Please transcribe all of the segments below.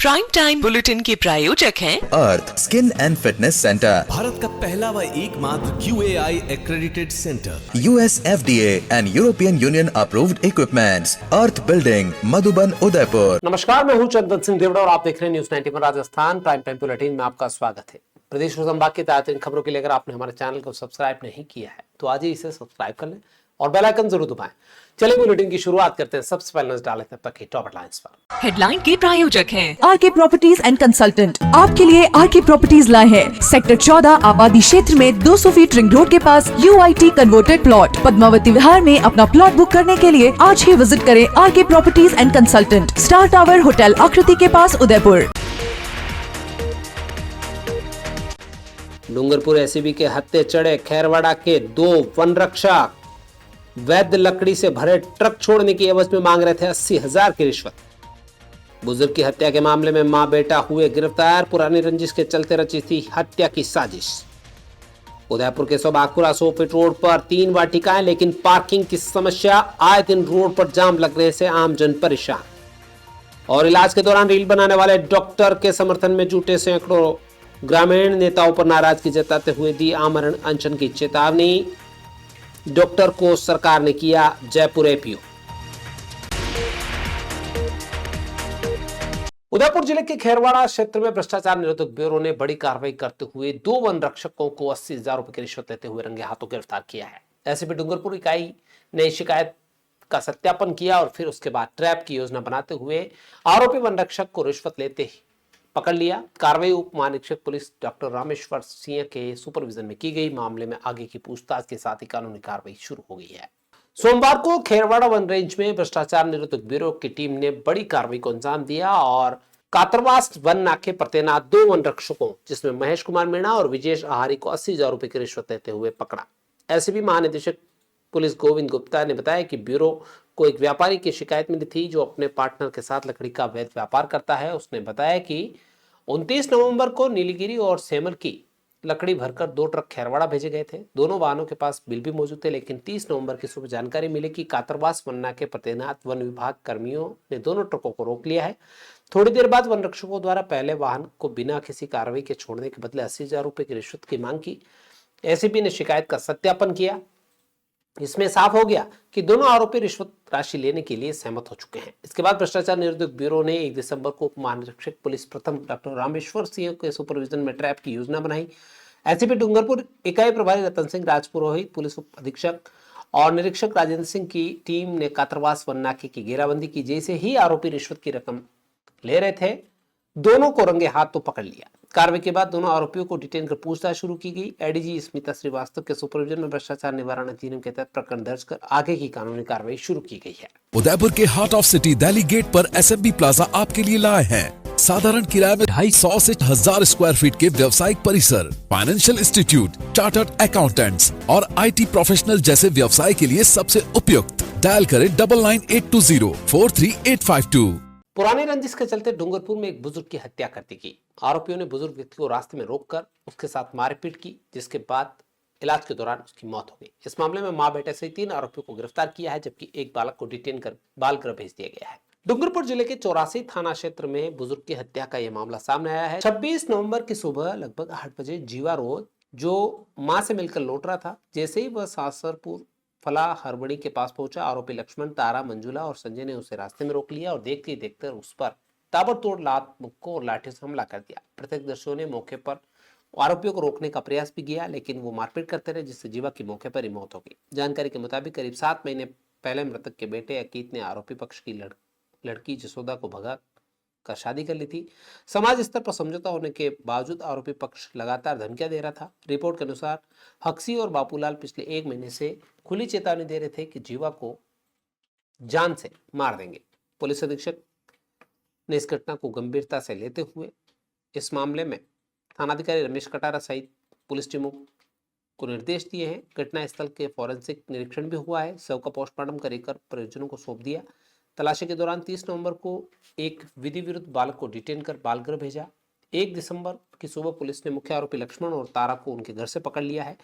Prime time bulletin के प्रायोजक हैं Arth skin and fitness centre, Bharat का पहला व एकमात्र QAI accredited centre, US FDA and European union approved equipments, Arth building, Madhuban, Udaipur. नमस्कार, मैं हूं चंदन सिंह देवड़ा और आप देख रहे हैं news 91 Rajasthan prime time bulletin में आपका स्वागत है। प्रदेश और संभाग की ताजा खबरों के लिए अगर आपने हमारे चैनल को सब्सक्राइब नहीं किया है तो आज ही इसे सब्सक्राइब कर लें और बेल आइकन जरूर दबाएं। चलिए बुलेटिन की शुरुआत करते हैं। सबसे पहले नजर डालें तब तक की टॉप हेडलाइंस पर। हेडलाइन के प्रायोजक हैं आरके प्रॉपर्टीज एंड कंसल्टेंट। आपके लिए आरके प्रॉपर्टीज लाए हैं सेक्टर 14 आबादी क्षेत्र में 200 फीट रिंग रोड के पास UIT converted plot Padmavati Vihar में। अपना प्लॉट बुक करने के लिए आज ही विजिट करें RK properties and consultant, star tower hotel Aakriti के पास, उदयपुर। डूंगरपुर एसीबी के हत्थे चढ़े खैरवाड़ा के 2 वन रक्षक। वैध लकड़ी से भरे ट्रक छोड़ने की एवज में मांग रहे थे 80,000 की रिश्वत। बुजुर्ग की हत्या के मामले में मां बेटा हुए गिरफ्तार। पुरानी रंजिश के चलते रची थी हत्या की साजिश। उदयपुर के सौभागपुरा 100 फीट रोड पर 3 वाटिकाएं, लेकिन पार्किंग की समस्या। आए दिन रोड पर जाम लगने से आमजन परेशान। और इलाज के दौरान रील बनाने वाले डॉक्टर के समर्थन में जुटे सैकड़ों ग्रामीण। नेताओं पर नाराजगी जताते हुए दी आमरण अनशन की चेतावनी। डॉक्टर को सरकार ने किया जयपुर एपीओ। उदयपुर जिले के खैरवाड़ा क्षेत्र में भ्रष्टाचार निरोधक ब्यूरो ने बड़ी कार्रवाई करते हुए 2 वन रक्षकों को 80,000 रुपए की रिश्वत लेते हुए रंगे हाथों गिरफ्तार किया है। एसीपी डूंगरपुर इकाई ने शिकायत का सत्यापन किया और फिर उसके बाद ट्रैप की योजना बनाते हुए आरोपी वन रक्षक को रिश्वत लेते ही पकड़ लिया। कार्रवाई उप महानिरीक्षक पुलिस डॉक्टर रामेश्वर सिंह के सुपरविजन में की गई। मामले में आगे की पूछताछ के साथ ही कानूनी कार्रवाई शुरू हो गई है। सोमवार को खैरवाड़ा वन रेंज में भ्रष्टाचार निरोधक ब्यूरो की टीम ने बड़ी कार्रवाई को अंजाम दिया और कातरवास वन नाके पर तैनात 2 वन रक्षकों, जिसमें महेश कुमार मीणा और विजेश आहारी को 80,000 रुपए की रिश्वत लेते हुए पकड़ा। एसीपी महानिदेशक पुलिस गोविंद गुप्ता ने बताया कि ब्यूरो को एक व्यापारी की शिकायत मिली थी जो अपने पार्टनर के साथ लकड़ी का अवैध व्यापार करता है। उसने बताया कि 29 नवंबर को नीलगिरी और सेमल की लकड़ी भरकर 2 ट्रक खैरवाड़ा भेजे गए थे। दोनों वाहनों के पास बिल भी मौजूद थे, लेकिन 30 नवंबर की सुबह जानकारी मिली कि कातरवास वन नाके पर तैनात वन विभाग कर्मियों ने दोनों ट्रकों को रोक लिया है। थोड़ी देर बाद वन रक्षकों द्वारा पहले वाहन को बिना किसी कार्रवाई के छोड़ने के बदले 80,000 रुपए की रिश्वत की मांग की। एसीपी ने शिकायत का सत्यापन किया। इसमें साफ हो गया कि दोनों आरोपी रिश्वत राशि लेने के लिए सहमत हो चुके हैं। इसके बाद भ्रष्टाचार निरोधक ब्यूरो ने 1 दिसंबर को उप महानिरीक्षक पुलिस प्रथम डॉक्टर रामेश्वर सिंह के सुपरविजन में ट्रैप की योजना बनाई। एसीपी डूंगरपुर इकाई प्रभारी रतन सिंह राजपुरोहित, पुलिस उप अधीक्षक और निरीक्षक राजेंद्र सिंह की टीम ने कातरवास वन नाके की घेराबंदी की। जैसे ही आरोपी रिश्वत की रकम ले रहे थे, दोनों को रंगे हाथ तो पकड़ लिया। कार्रवाई के बाद दोनों आरोपियों को डिटेन कर पूछताछ शुरू की गई। एडीजी स्मिता श्रीवास्तव के सुपरविजन में भ्रष्टाचार निवारण अधिनियम के तहत प्रकरण दर्ज कर आगे की कानूनी कार्रवाई शुरू की गई है। उदयपुर के heart of city Delhi gate पर SMB प्लाजा आपके लिए लाए हैं साधारण किराए में 250 से 1000 स्क्वायर फीट के व्यवसायिक परिसर, फाइनेंशियल इंस्टीट्यूट, चार्टर्ड अकाउंटेंट्स और IT प्रोफेशनल जैसे व्यवसाय के लिए सबसे उपयुक्त। डायल करें 9982043852। पुरानी रंजिश के चलते डूंगरपुर में एक बुजुर्ग की हत्या कर दी गई। आरोपियों ने बुजुर्ग व्यक्ति को रास्ते में रोककर उसके साथ मारपीट की, जिसके बाद इलाज के दौरान उसकी मौत हो गई। इस मामले में मां बेटे सहित 3 आरोपियों को गिरफ्तार किया है, जबकि एक बालक को डिटेन कर बाल गृह भेज दिया गया है। डूंगरपुर जिले के 84 थाना क्षेत्र में बुजुर्ग की हत्या का यह मामला सामने आया है। 26 नवंबर की सुबह लगभग 8 बजे जीवा रोज जो मां से मिलकर लौट रहा था, जैसे ही वह सासरपुर फला हरबड़ी के पास पहुंचा, आरोपी लक्ष्मण, तारा, मंजुला और संजय ने उसे रास्ते में रोक लिया और देखते ही देखते उस पर ताबड़तोड़ लात, मुक्कों और लाठी से हमला कर दिया। प्रत्यक्षदर्शियों ने मौके पर आरोपियों को रोकने का प्रयास भी किया, लेकिन वो मारपीट करते रहे, जिससे जीवा की मौके पर ही मौत हो गई। जानकारी के मुताबिक करीब 7 महीने पहले मृतक के बेटे अकीत ने आरोपी पक्ष की लड़की जसोदा को भगा कर शादी कर ली थी। समाज स्तर पर समझौता होने के बावजूद आरोपी पक्ष लगातार धमकियां दे रहा था। रिपोर्ट के अनुसार हक्सी और बापूलाल पिछले 1 महीने से खुली चेतावनी दे रहे थे कि जीवा को जान से मार देंगे। पुलिस अधीक्षक ने इस घटना को गंभीरता से लेते हुए इस मामले में थानाधिकारी रमेश कटारा सहित पुलिस टीमों को निर्देश दिए हैं। घटनास्थल के फॉरेंसिक निरीक्षण भी हुआ है। शव का पोस्टमार्टम कर परिजनों को सौंप दिया। तलाशी के दौरान 30 नवंबर को एक विधि विरुद्ध बालक को डिटेन कर बालगृह भेजा। 1 दिसंबर की सुबह पुलिस ने मुख्य आरोपी लक्ष्मण और तारा को उनके घर से पकड़ लिया है।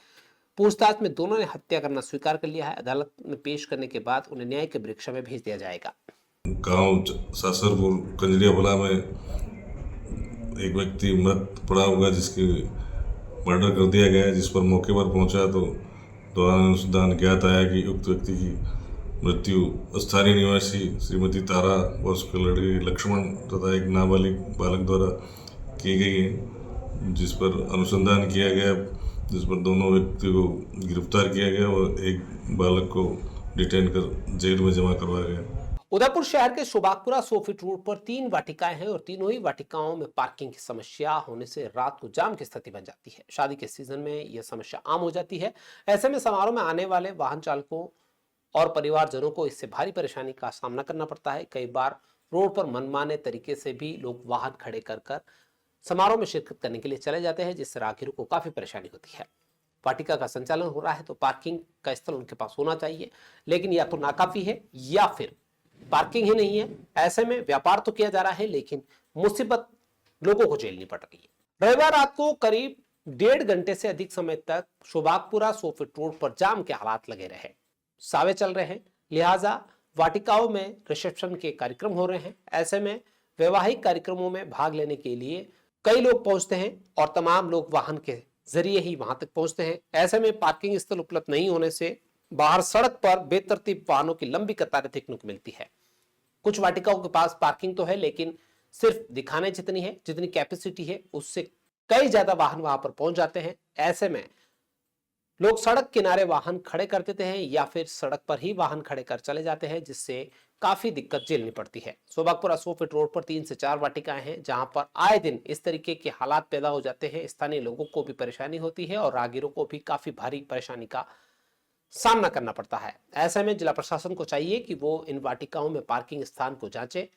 पूछताछ में दोनों ने हत्या करना स्वीकार कर लिया है। अदालत में पेश करने के बाद उन्हें न्यायिक परीक्षा में भेज दिया जाएगा। गांव सासरपुर कंजरिया भला में एक व्यक्ति मृत पड़ा हुआ जिसकी मर्डर कर दिया गया है, जिस पर मौके पर पहुंचा तो दौरान अनुसंधान ज्ञात आया कि उक्त व्यक्ति की मृत्यु स्थानीय निवासी श्रीमती तारा और उसके लड़के लक्ष्मण तथा एक नाबालिग बालक द्वारा की गई है, जिस पर अनुसंधान किया गया, जिस पर दोनों व्यक्ति को गिरफ्तार किया गया और एक बालक को डिटेन कर जेल में जमा करवाया गया। उदयपुर शहर के सुबागपुरा 100 फीट रोड पर 3 वाटिकाएं हैं और तीनों ही वाटिकाओं में पार्किंग की समस्या होने से रात को जाम की स्थिति बन जाती है। शादी के सीजन में यह समस्या आम हो जाती है। ऐसे में समारोह में आने वाले वाहन चालकों और परिवारजनों को इससे भारी परेशानी का सामना करना पड़ता है। कई बार रोड पर मनमाने तरीके से भी लोग वाहन खड़े कर समारोह में शिरकत करने के लिए चले जाते हैं, जिससे राहगीरों को काफी परेशानी होती है। वाटिका का संचालन हो रहा है तो पार्किंग का स्थल उनके पास होना चाहिए, लेकिन या तो नाकाफी है या फिर पार्किंग ही नहीं है। ऐसे में व्यापार तो किया जा रहा है लेकिन मुसीबत लोगों को झेलनी पड़ रही है। रविवार रात को करीब 1.5 घंटे से अधिक समय तक सुबागपुरा 100 फीट रोड पर जाम के हालात लगे रहे। सावे चल रहे हैं, लिहाजा वाटिकाओं में रिसेप्शन के कार्यक्रम हो रहे हैं। ऐसे में वैवाहिक कार्यक्रमों में भाग लेने के लिए कई लोग पहुंचते हैं और तमाम लोग वाहन के जरिए ही वहां तक पहुंचते हैं। ऐसे में पार्किंग स्थल उपलब्ध नहीं होने से बाहर सड़क पर बेतरतीब वाहनों की लंबी कतारें देखने को मिलती है। कुछ वाटिकाओं के पास पार्किंग तो है लेकिन सिर्फ दिखाने जितनी है, जितनी कैपेसिटी है उससे कई ज्यादा वाहन वहां पर पहुंच जाते हैं। ऐसे में लोग सड़क किनारे वाहन खड़े कर देते हैं या फिर सड़क पर ही वाहन खड़े कर चले जाते हैं, जिससे काफी दिक्कत झेलनी पड़ती है। सुबागपुरा 100 फीट रोड पर 3 से 4 वाटिकाएं हैं जहां पर आए दिन इस तरीके के हालात पैदा हो जाते हैं। स्थानीय लोगों को भी परेशानी होती है और राहगीरों को भी काफी भारी परेशानी का सामना करना पड़ता है। ऐसे में जिला प्रशासन को चाहिए कि वो इन वाटिकाओं में पार्किंग स्थान को जांचे,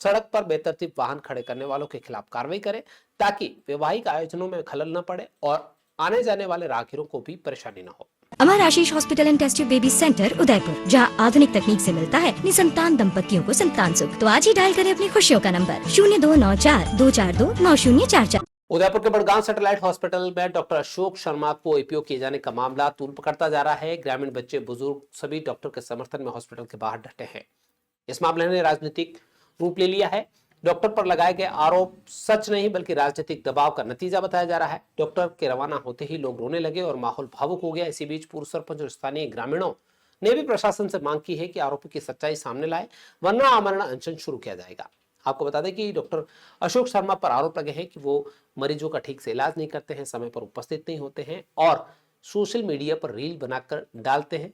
सड़क पर बेतरतीब वाहन खड़े करने वालों के खिलाफ कार्रवाई करे ताकि वैवाहिक आयोजनों में खलल न पड़े और आने जाने वाले राहगीरों को भी परेशानी न हो। Amar Ashish hospital and test tube baby centre Udaipur, जहां आधुनिक तकनीक से मिलता है निसंतान दंपतियों को संतान सुख। तो आज ही डायल करें अपनी खुशियों का नंबर 0294-242-9044। उदयपुर के बड़गांव सैटेलाइट हॉस्पिटल में डॉक्टर अशोक शर्मा को एपीओ किए जाने का मामला तूल पकड़ता जा रहा है। ग्रामीण बच्चे बुजुर्ग सभी डॉक्टर के समर्थन में हॉस्पिटल के बाहर डटे हैं। इस मामले ने राजनीतिक रूप ले लिया है। डॉक्टर पर लगाए गए आरोप सच नहीं बल्कि राजनीतिक दबाव का नतीजा बताया जा रहा है। डॉक्टर के रवाना होते ही लोग रोने लगे और माहौल भावुक हो गया। इसी बीच पूर्व सरपंच और स्थानीय ग्रामीणों ने भी प्रशासन से मांग की है कि आरोपी की सच्चाई सामने लाए, वरना आमरण अनशन शुरू किया जाएगा। आपको बता दें कि डॉक्टर अशोक शर्मा पर आरोप लगे हैं कि वो मरीजों का ठीक से इलाज नहीं करते हैं, समय पर उपस्थित नहीं होते हैं और सोशल मीडिया पर रील बनाकर डालते हैं।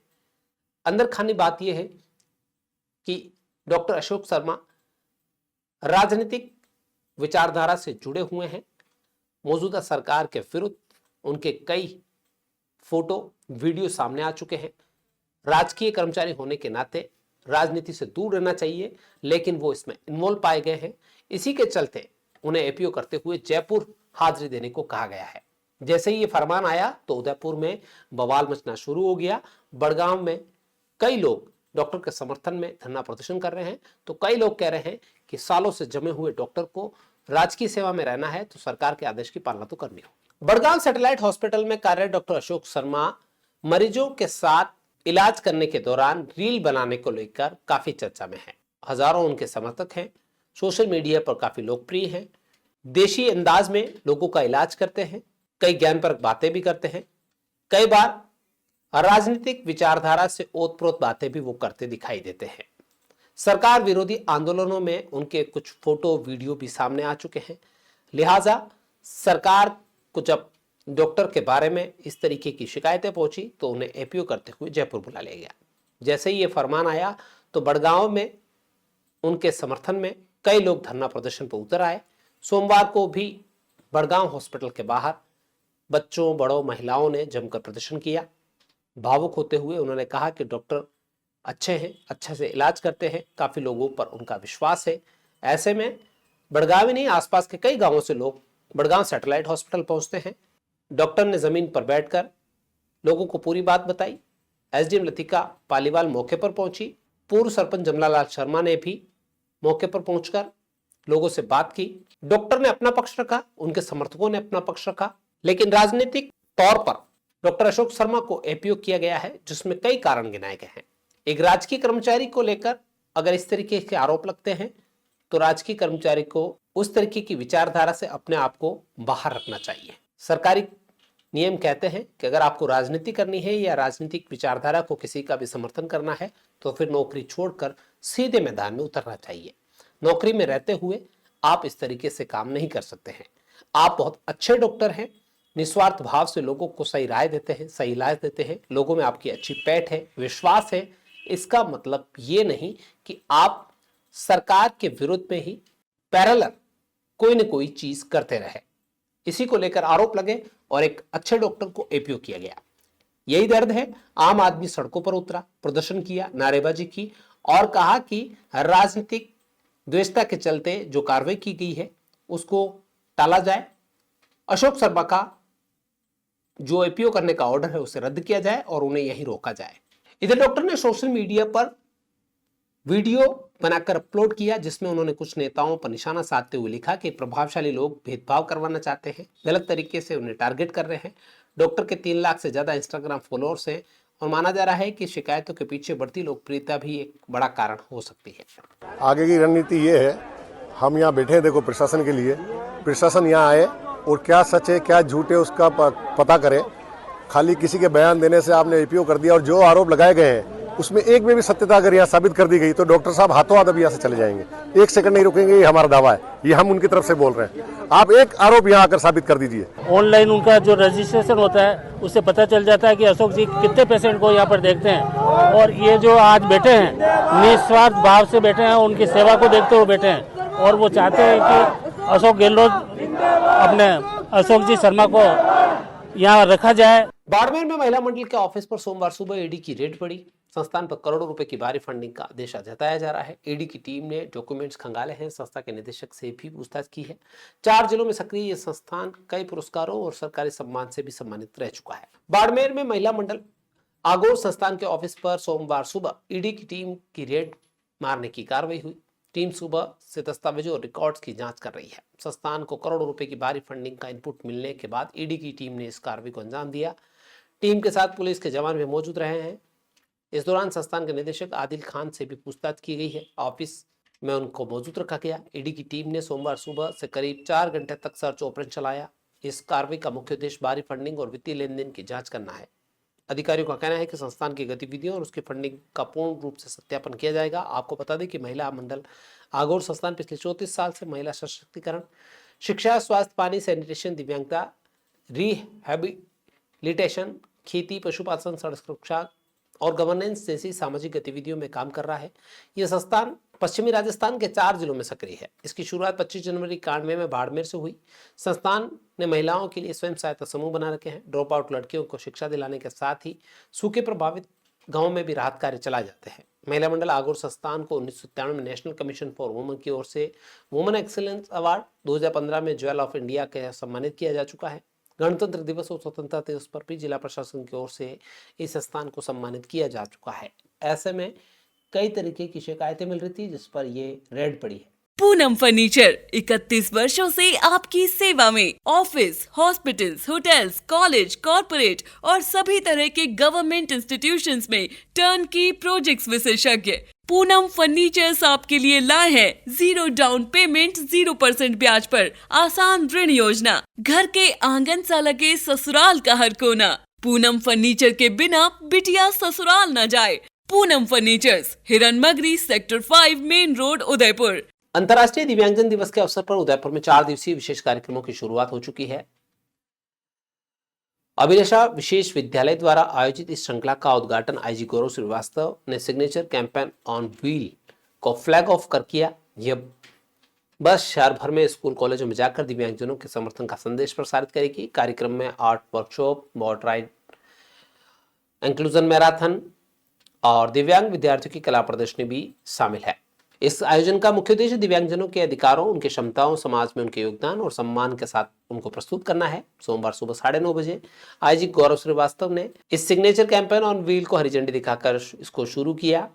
अंदर खानी बात यह है कि डॉक्टर अशोक शर्मा राजनीतिक विचारधारा से जुड़े हुए हैं। मौजूदा सरकार के विरुद्ध उनके कई फोटो वीडियो सामने आ चुके हैं। राजकीय कर्मचारी होने के नाते राजनीति से दूर रहना चाहिए, लेकिन वो इसमें इन्वॉल्व पाए गए हैं। इसी के चलते उन्हें एपीओ करते हुए जयपुर हाजिरी देने को कहा गया है। जैसे ही ये फरमान आया तो उदयपुर में बवाल मचना शुरू हो गया। बड़गांव में कई लोग डॉक्टर के समर्थन में धरना प्रदर्शन कर रहे हैं, तो कई लोग कह रहे हैं कि सालों से जमे हुए डॉक्टर को राजकीय सेवा में रहना है तो सरकार के आदेश की पालना तो करनी हो। बड़गांव सैटेलाइट हॉस्पिटल में कार्यरत डॉक्टर अशोक शर्मा मरीजों के साथ इलाज करने के दौरान रील बनाने को लेकर काफी चर्चा में है। हजारों उनके समर्थक हैं, सोशल मीडिया पर काफी लोकप्रिय हैं, देशी अंदाज में लोगों का इलाज करते हैं, कई ज्ञानपरक बातें भी करते हैं। कई बार राजनीतिक विचारधारा से ओतप्रोत बातें भी वो करते दिखाई देते हैं। सरकार विरोधी आंदोलनों में उनके कुछ फोटो वीडियो भी सामने आ चुके हैं। लिहाजा सरकार को जब डॉक्टर के बारे में इस तरीके की शिकायतें पहुंची तो उन्हें एपीओ करते हुए जयपुर बुला लिया गया। जैसे ही ये फरमान आया तो बड़गांव में उनके समर्थन में कई लोग धरना प्रदर्शन पर उतर आए। सोमवार को भी बड़गांव हॉस्पिटल के बाहर बच्चों, बड़ों, महिलाओं ने जमकर प्रदर्शन किया। भावुक होते हुए उन्होंने कहा कि डॉक्टर अच्छे हैं, अच्छे से इलाज करते हैं, काफी लोगों पर उनका विश्वास है। ऐसे में बड़गांव ही नहीं, आसपास के कई गांवों से लोग बड़गांव सैटेलाइट हॉस्पिटल पहुंचते हैं। डॉक्टर ने जमीन पर बैठकर लोगों को पूरी बात बताई। एसडीएम लतिका पालीवाल मौके पर पहुंची। पूर्व सरपंच जमलालाल शर्मा ने भी मौके पर पहुंचकर लोगों से बात की। डॉक्टर ने अपना पक्ष रखा, उनके समर्थकों ने अपना पक्ष रखा, लेकिन राजनीतिक तौर पर डॉक्टर अशोक शर्मा को एपीओ किया गया है, जिसमें कई कारण गिनाए गए हैं। एक राजकीय कर्मचारी को लेकर अगर इस तरीके के आरोप लगते हैं तो राजकीय कर्मचारी को उस तरीके की विचारधारा से अपने आप को बाहर रखना चाहिए। सरकारी नियम कहते हैं कि अगर आपको राजनीति करनी है या राजनीतिक विचारधारा को किसी का भी समर्थन करना है तो फिर नौकरी छोड़कर सीधे मैदान में उतरना चाहिए। नौकरी में रहते हुए आप इस तरीके से काम नहीं कर सकते हैं। आप बहुत अच्छे डॉक्टर हैं, निस्वार्थ भाव से लोगों को सही राय देते हैं, सही इलाज देते हैं, लोगों में आपकी अच्छी पैठ है, विश्वास है। इसका मतलब ये नहीं कि आप सरकार के विरुद्ध में ही पैरेलल कोई न कोई चीज करते रहे। इसी को लेकर आरोप लगे और एक अच्छे डॉक्टर को एपीओ किया गया। यही दर्द है। आम आदमी सड़कों पर उतरा, प्रदर्शन किया, नारेबाजी की और कहा कि राजनीतिक द्वेषता के चलते जो कार्रवाई की गई है उसको टाला जाए, अशोक शर्मा का जो एपीओ करने का ऑर्डर है उसे रद्द किया जाए और उन्हें यहीं रोका जाए। इधर डॉक्टर ने सोशल मीडिया पर वीडियो बनाकर अपलोड किया जिसमें उन्होंने कुछ नेताओं पर निशाना साधते हुए लिखा कि प्रभावशाली लोग भेदभाव करवाना चाहते हैं, गलत तरीके से उन्हें टारगेट कर रहे हैं। डॉक्टर के 3 लाख से ज्यादा इंस्टाग्राम फॉलोअर्स हैं और माना जा रहा है कि शिकायतों के पीछे बढ़ती लोकप्रियता भी एक बड़ा कारण हो सकती है। आगे की रणनीति ये है, हम यहाँ बैठे हैं देखो प्रशासन के लिए, प्रशासन यहाँ आए और क्या सच है क्या झूठ है उसका पता करे। खाली किसी के बयान देने से आपने एपीओ कर दिया और जो आरोप लगाए गए हैं उसमें एक में भी सत्यता अगर यहाँ साबित कर दी गई तो डॉक्टर साहब हाथों हाथ अभी यहाँ से चले जाएंगे। 1 सेकंड नहीं रुकेंगे, ये हमारा दावा है, ये हम उनकी तरफ से बोल रहे हैं। आप एक आरोप यहाँ आकर साबित कर दीजिए। ऑनलाइन उनका जो रजिस्ट्रेशन होता है उससे पता चल जाता है कि अशोक जी कितने पेशेंट को यहाँ पर देखते हैं और ये जो आज बैठे हैं निस्वार्थ भाव से बैठे हैं, उनकी सेवा को देखते हुए बैठे हैं और वो चाहते हैं कि अशोक गहलोत अपने अशोक जी शर्मा को यहाँ रखा जाए। बाड़मेर में महिला मंडल के ऑफिस पर सोमवार सुबह ईडी की रेड पड़ी। संस्थान पर करोड़ों रुपए की भारी फंडिंग का आदेश जताया जा रहा है। ईडी की टीम ने डॉक्यूमेंट्स खंगाले हैं, संस्था के निदेशक से भी पूछताछ की है। 4 जिलों में सक्रिय यह संस्थान कई पुरस्कारों और सरकारी सम्मान से भी सम्मानित रह चुका है। बाड़मेर में महिला मंडल आगोर संस्थान के ऑफिस पर सोमवार सुबह ईडी की टीम की रेड मारने की कार्रवाई हुई। टीम सुबह से दस्तावेजों और रिकॉर्ड्स की जांच कर रही है। संस्थान को करोड़ों रुपए की भारी फंडिंग का इनपुट मिलने के बाद ईडी की टीम ने इस कार्रवाई को अंजाम दिया। टीम के साथ पुलिस के जवान भी मौजूद रहे हैं। इस दौरान संस्थान के निदेशक आदिल खान से भी पूछताछ की गई है। ऑफिस में उनको मौजूद रखा गया। ईडी की टीम ने सोमवार सुबह से करीब 4 घंटे तक सर्च ऑपरेशन चलाया। इस कार्रवाई का मुख्य उद्देश्य भारी फंडिंग और वित्तीय लेन देन की जांच करना है। अधिकारियों का कहना है कि संस्थान की गतिविधियों और उसकी फंडिंग का पूर्ण रूप से सत्यापन किया जाएगा। आपको बता दें कि महिला मंडल आगोर संस्थान पिछले 34 साल से महिला सशक्तिकरण, शिक्षा, स्वास्थ्य, पानी, सैनिटेशन, दिव्यांगता, रिहैबिलिटेशन, खेती, पशुपालन, सड़क सुरक्षा और गवर्नेंस जैसी सामाजिक गतिविधियों में काम कर रहा है। यह संस्थान पश्चिमी राजस्थान के 4 जिलों में सक्रिय है। इसकी शुरुआत 25 जनवरी 91 में बाड़मेर से हुई। संस्थान ने महिलाओं के लिए स्वयं सहायता समूह बना रखे हैं। ड्रॉप आउट लड़कियों को शिक्षा दिलाने के साथ ही सूखे प्रभावित गांवों में भी राहत कार्य चलाए जाते हैं। महिला मंडल आगोर संस्थान को 1997 में नेशनल कमीशन फॉर वुमेन की ओर से वुमेन एक्सीलेंस अवार्ड, 2015 में ज्वेल ऑफ इंडिया के सम्मानित किया जा चुका है। गणतंत्र दिवस और स्वतंत्रता दिवस पर भी जिला प्रशासन की ओर से इस संस्थान को सम्मानित किया जा चुका है। ऐसे में कई तरीके की शिकायतें मिल रही थी जिस पर ये रेड पड़ी है। पूनम फर्नीचर 31 वर्षों से आपकी सेवा में। Office, hospitals, hotels, college, corporate और सभी तरह के गवर्नमेंट इंस्टीट्यूशंस में टर्नकी प्रोजेक्ट्स विशेषज्ञ पूनम फर्नीचर्स आपके लिए लाए हैं 0 डाउन पेमेंट 0% ब्याज पर आसान ऋण योजना। घर के आंगन सा लगे ससुराल का हर कोना। पूनम फर्नीचर के बिना बिटिया ससुराल न जाए। Poonam furnitures, Hiranmagri, sector 5, main road, Udaipur. अंतर्राष्ट्रीय दिव्यांगजन दिवस के अवसर पर उदयपुर में 4 दिवसीय विशेष कार्यक्रमों की शुरुआत हो चुकी है। अभिलाषा विशेष विद्यालय द्वारा आयोजित इस श्रृंखला का उद्घाटन आईजी गौरव श्रीवास्तव ने सिग्नेचर कैंपेन ऑन व्हील को फ्लैग ऑफ कर किया। यह बस शहर भर में स्कूल कॉलेजों में जाकर दिव्यांगजनों के समर्थन का संदेश प्रसारित करेगी। कार्यक्रम में art workshop, boat ride, inclusion marathon और दिव्यांग विद्यार्थियों की कला प्रदर्शनी भी शामिल है। इस आयोजन का मुख्य उद्देश्य दिव्यांगजनों के अधिकारों, उनके क्षमताओं, समाज में उनके योगदान और सम्मान के साथ उनको प्रस्तुत करना है। सोमवार सुबह 9:30 बजे आईजी गौरव श्रीवास्तव ने इस सिग्नेचर कैंपेन ऑन व्हील को हरी झंडी दिखाकर इसको शुरू किया।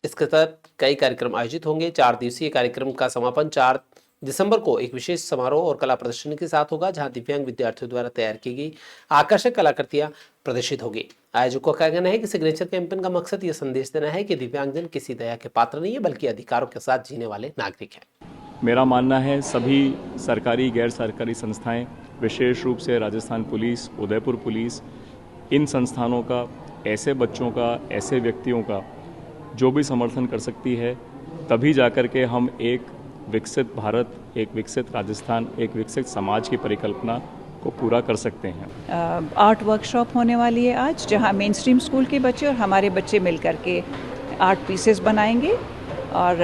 इसके तहत कई कार्यक्रम आयोजित होंगे। 4 दिवसीय कार्यक्रम का समापन 4 दिसंबर को एक विशेष समारोह और कला प्रदर्शनी के साथ होगा, जहां दिव्यांग विद्यार्थियों द्वारा तैयार की गई आकर्षक कलाकृतियां प्रदर्शित होगी। आयोजकों का कहना है कि सिग्नेचर कैंपेन का मकसद यह संदेश देना है कि दिव्यांगजन किसी दया के पात्र नहीं है, बल्कि अधिकारों के साथ जीने वाले नागरिक हैं। मेरा मानना है सभी सरकारी गैर सरकारी संस्थाएं, विशेष रूप से राजस्थान पुलिस, उदयपुर पुलिस, इन संस्थानों का, ऐसे बच्चों का, ऐसे व्यक्तियों का जो भी समर्थन कर सकती है, तभी जाकर के हम एक विकसित भारत, एक विकसित राजस्थान, एक विकसित समाज की परिकल्पना को पूरा कर सकते हैं। आर्ट वर्कशॉप होने वाली है आज, जहां मेन स्ट्रीम स्कूल के बच्चे और हमारे बच्चे मिलकर के आर्ट पीसेस बनाएंगे और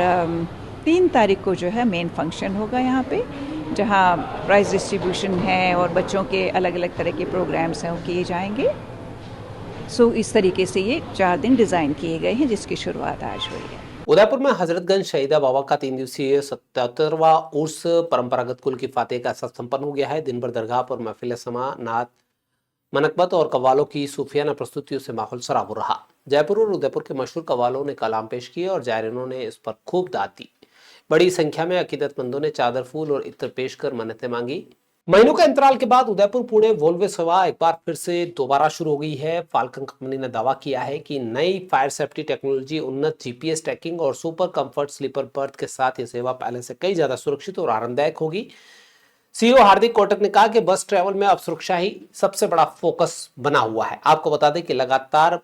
3 तारीख को जो है मेन फंक्शन होगा यहाँ पे, जहाँ प्राइज डिस्ट्रीब्यूशन है और बच्चों के अलग अलग तरह के प्रोग्राम्स हैं वो किए जाएंगे। सो इस तरीके से ये 4 दिन डिज़ाइन किए गए हैं, जिसकी शुरुआत आज हुई है। उदयपुर में हजरतगंज शहीदा बाबा का 3 दिवसीय 77वां उर्स परंपरागत कुल की फातेह का साथ संपन्न हो गया है। दिन भर दरगाह पर महफिल समा, नात, मनकबत और कव्वालों की सूफियाना प्रस्तुतियों से माहौल सराबोर रहा। जयपुर और उदयपुर के मशहूर कव्वालों ने कलाम पेश किए और जायरीनों ने इस पर खूब दाद दी। बड़ी संख्या में अकीदतमंदों ने चादर, फूल और इत्र पेश कर मन्नतें मांगी। महीनों के अंतराल के बाद उदयपुर पुणे वोल्वो सेवा एक बार फिर से दोबारा शुरू हो गई है। फाल्कन कंपनी ने दावा किया है कि नई फायर सेफ्टी टेक्नोलॉजी, उन्नत जीपीएस ट्रैकिंग और सुपर कंफर्ट स्लीपर बर्थ के साथ ये सेवा पहले से कई ज्यादा सुरक्षित और आरामदायक होगी। सीईओ हार्दिक कोटक ने कहा कि बस ट्रैवल में अब सुरक्षा ही सबसे बड़ा फोकस बना हुआ है। आपको बता दें कि लगातार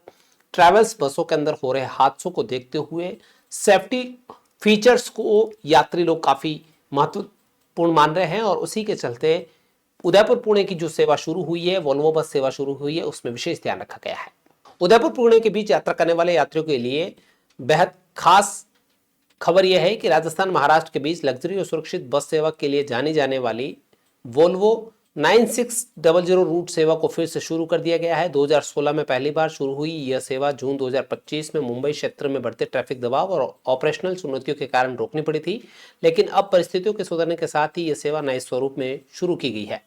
ट्रैवल्स बसों के अंदर हो रहे हादसों को देखते हुए सेफ्टी फीचर्स को यात्री लोग काफी महत्वपूर्ण मान रहे हैं और उसी के चलते उदयपुर पुणे की जो सेवा शुरू हुई है, वोल्वो बस सेवा शुरू हुई है, उसमें विशेष ध्यान रखा गया है। उदयपुर पुणे के बीच यात्रा करने वाले यात्रियों के लिए बेहद खास खबर यह है कि राजस्थान महाराष्ट्र के बीच लग्जरी और सुरक्षित बस सेवा के लिए जानी जाने वाली वोल्वो 9600 रूट सेवा को फिर से शुरू कर दिया गया है। 2016 में पहली बार शुरू हुई यह सेवा जून 2025 में मुंबई क्षेत्र में बढ़ते ट्रैफिक दबाव और ऑपरेशनल चुनौतियों के कारण रोकनी पड़ी थी, लेकिन अब परिस्थितियों के सुधरने के साथ ही यह सेवा नए स्वरूप में शुरू की गई है।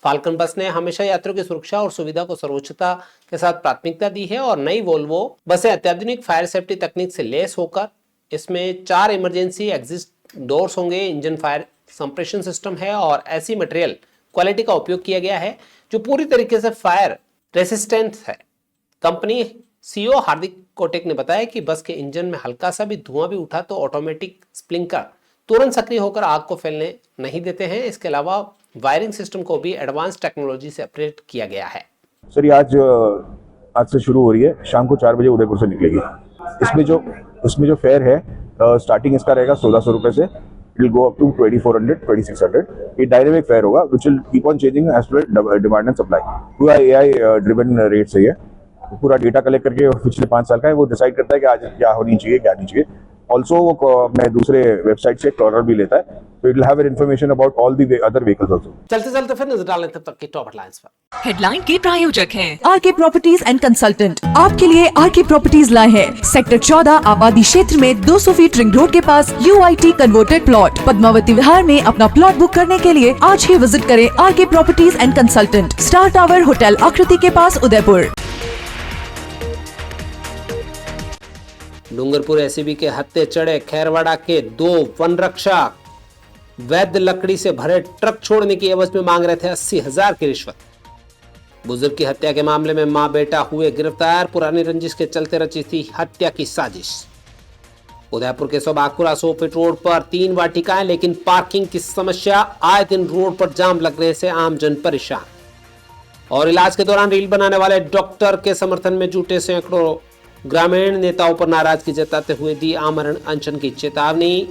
फाल्कन बस ने हमेशा यात्रियों की सुरक्षा और सुविधा को सर्वोच्चता के साथ प्राथमिकता दी है और नई वोल्वो बसें अत्याधुनिक फायर सेफ्टी तकनीक से लैस होकर इसमें 4 इमरजेंसी एग्जिट डोर्स होंगे, इंजन फायर संप्रेषण सिस्टम है और ऐसी मटेरियल क्वालिटी का उपयोग किया गया है जो पूरी तरीके से फायर रेसिस्टेंट है। कंपनी सीईओ हार्दिक कोटक ने बताया कि बस के इंजन में हल्का सा भी धुआं भी उठा तो ऑटोमेटिक स्प्रिंकलर तुरंत सक्रिय होकर आग को फैलने नहीं देते हैं। इसके अलावा वायरिंग सिस्टम को भी एडवांस टेक्नोलॉजी से अपग्रेड किया गया है। सर ये आज से शुरू हो रही है, शाम को 4 बजे उदयपुर से निकलेगी। इसमें जो फेयर है स्टार्टिंग इसका रहेगा 1600 रुपए से, it will go up to 2400 2600। ये डायनेमिक फेयर होगा which will keep on changing as per demand and supply. पूरा एआई ड्रिवन रेट से है, पूरा डेटा कलेक्ट करके पिछले 5 साल का है, वो डिसाइड करता है कि आज क्या होनी चाहिए क्या नहीं चाहिए। ऑल्सो वो अपने दूसरे वेबसाइट से कॉर्नर भी लेता है, तो it will have information about all the other vehicles also. चलते चलते फिर नजर डालें तब तक की टॉप हेडलाइंस पर। हेडलाइन के प्रायोजक हैं आरके प्रॉपर्टीज एंड कंसल्टेंट। आपके लिए आरके प्रॉपर्टीज लाए हैं सेक्टर 14 आबादी क्षेत्र में 200 फीट रिंग रोड के पास UIT converted plot. Padmavati Vihar में अपना प्लॉट बुक करने के लिए आज ही विजिट करें RK properties and consultant, star tower hotel Aakriti के पास, उदयपुर। डूंगरपुर एसीबी के हत्थे चढ़े खैरवाड़ा के 2 वन रक्षक। वैध लकड़ी से भरे ट्रक छोड़ने की एवज में मांग रहे थे 80,000 की रिश्वत। बुजुर्ग की हत्या के मामले में मां बेटा हुए गिरफ्तार। पुरानी रंजिश के चलते रची थी हत्या की साजिश। उदयपुर के सोबागपुरा 100 फीट रोड पर 3 वाटिकाएं, लेकिन पार्किंग की समस्या, आए दिन रोड पर जाम लगने से आमजन परेशान। और इलाज के दौरान रील बनाने वाले डॉक्टर के समर्थन में जुटे सैकड़ों ग्रामीण। नेताओं पर नाराजगी जताते हुए दी आमरण अनशन की चेतावनी।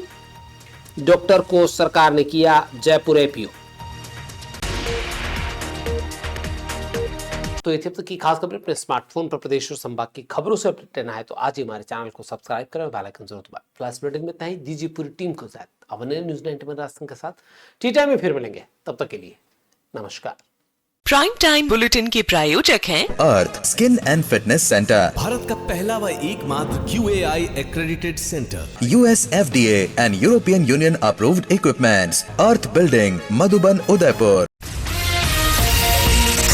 डॉक्टर को सरकार ने किया जयपुर एपीओ। तो ये थी अब तक की खास खबरें। अपने स्मार्टफोन पर प्रदेश और संभाग की खबरों से अपडेट रहना है तो आज ही हमारे चैनल को सब्सक्राइब करें और बेल आइकन जरूर दबाएं। फ्लैश बुलेटिन में इतना ही। दीजिए पूरी टीम को साथ अब न्यूज़ 91 राजस्थान के साथ टी टाइम में फिर मिलेंगे। तब तक के लिए नमस्कार। प्राइम टाइम बुलेटिन के प्रायोजक हैं Arth skin and fitness centre, Bharat का पहला व एकमात्र QAI accredited center, US FDA and European Union approved equipments, earth building, Madhuban, Udaipur.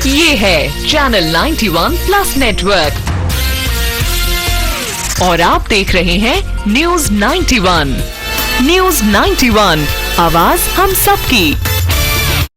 ये है चैनल 91 प्लस नेटवर्क और आप देख रहे हैं न्यूज़ 91। न्यूज़ 91 आवाज हम सबकी।